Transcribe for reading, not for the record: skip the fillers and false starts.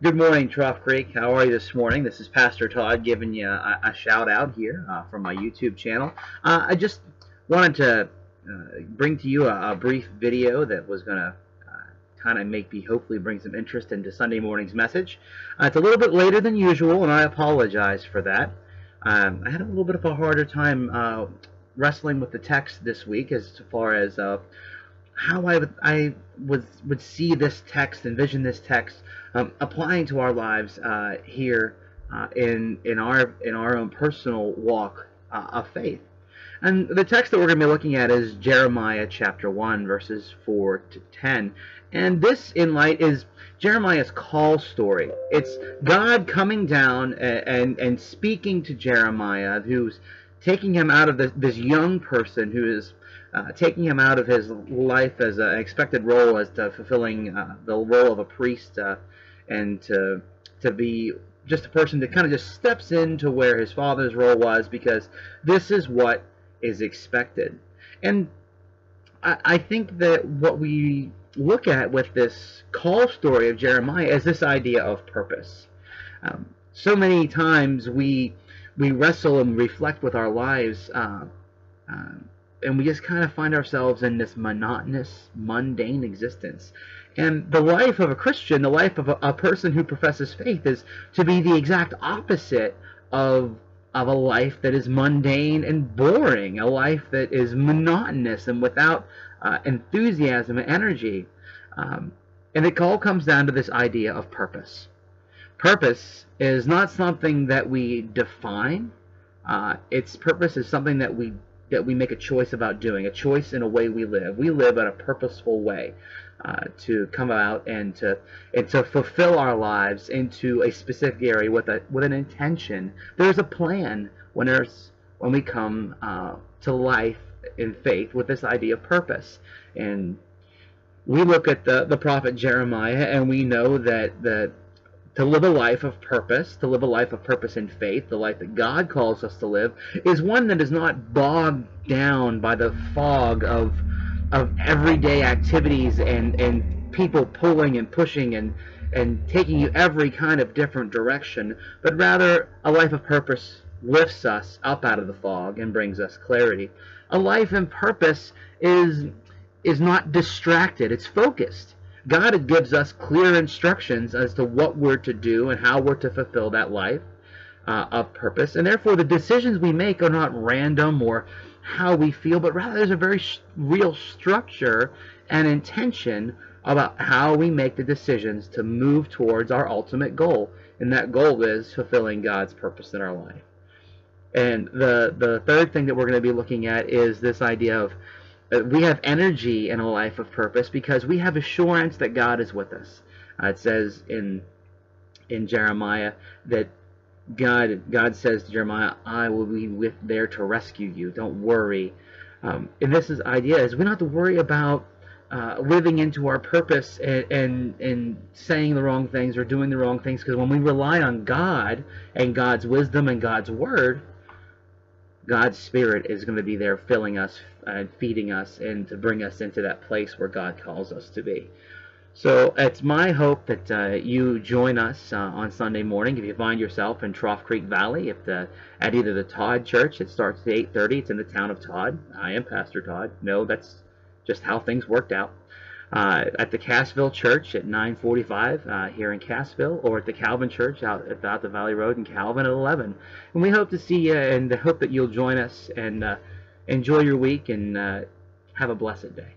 Good morning, Trough Creek. How are you this morning? This is Pastor Todd giving you a shout out here from my YouTube channel. I just wanted to bring to you a brief video that was going to kind of make me hopefully bring some interest into Sunday morning's message. It's a little bit later than usual, and I apologize for that. I had a little bit of a harder time wrestling with the text this week as far as how I would see this text, envision this text applying to our lives here in our own personal walk of faith. And the text that we're going to be looking at is Jeremiah chapter 1, verses 4 to 10. And this, in light, is Jeremiah's call story. It's God coming down and speaking to Jeremiah, who's taking him out of this young person who is taking him out of his life as an expected role as to fulfilling the role of a priest and to be just a person that kind of just steps into where his father's role was, because this is what is expected. And I think that what we look at with this call story of Jeremiah is this idea of purpose. So many times we wrestle and reflect with our lives, and we just kind of find ourselves in this monotonous, mundane existence. And the life of a Christian, the life of a person who professes faith, is to be the exact opposite of a life that is mundane and boring, a life that is monotonous and without enthusiasm and energy. And it all comes down to this idea of purpose. Purpose is not something that we define. Its purpose is something that we make a choice about doing, a choice in a way we live. We live in a purposeful way to come out and to fulfill our lives into a specific area with an intention. There's a plan when we come to life in faith with this idea of purpose. And we look at the prophet Jeremiah, and we know that to live a life of purpose, to live a life of purpose in faith, the life that God calls us to live, is one that is not bogged down by the fog of everyday activities and people pulling and pushing and taking you every kind of different direction, but rather a life of purpose lifts us up out of the fog and brings us clarity. A life in purpose is not distracted, it's focused. God gives us clear instructions as to what we're to do and how we're to fulfill that life of purpose. And therefore, the decisions we make are not random or how we feel, but rather there's a very real structure and intention about how we make the decisions to move towards our ultimate goal. And that goal is fulfilling God's purpose in our life. And the third thing that we're going to be looking at is this idea of we have energy in a life of purpose because we have assurance that God is with us. It says in Jeremiah that God says to Jeremiah, "I will be there to rescue you. Don't worry." And this idea is we don't have to worry about living into our purpose and saying the wrong things or doing the wrong things, because when we rely on God and God's wisdom and God's word, God's Spirit is going to be there filling us and feeding us and to bring us into that place where God calls us to be. So it's my hope that you join us on Sunday morning if you find yourself in Trough Creek Valley, at either the Todd Church. It starts at 8:30. It's in the town of Todd. I am Pastor Todd. No, that's just how things worked out. At the Cassville Church at 9:45 here in Cassville, or at the Calvin Church out at the Valley Road in Calvin at 11. And we hope to see you, and hope that you'll join us and enjoy your week and have a blessed day.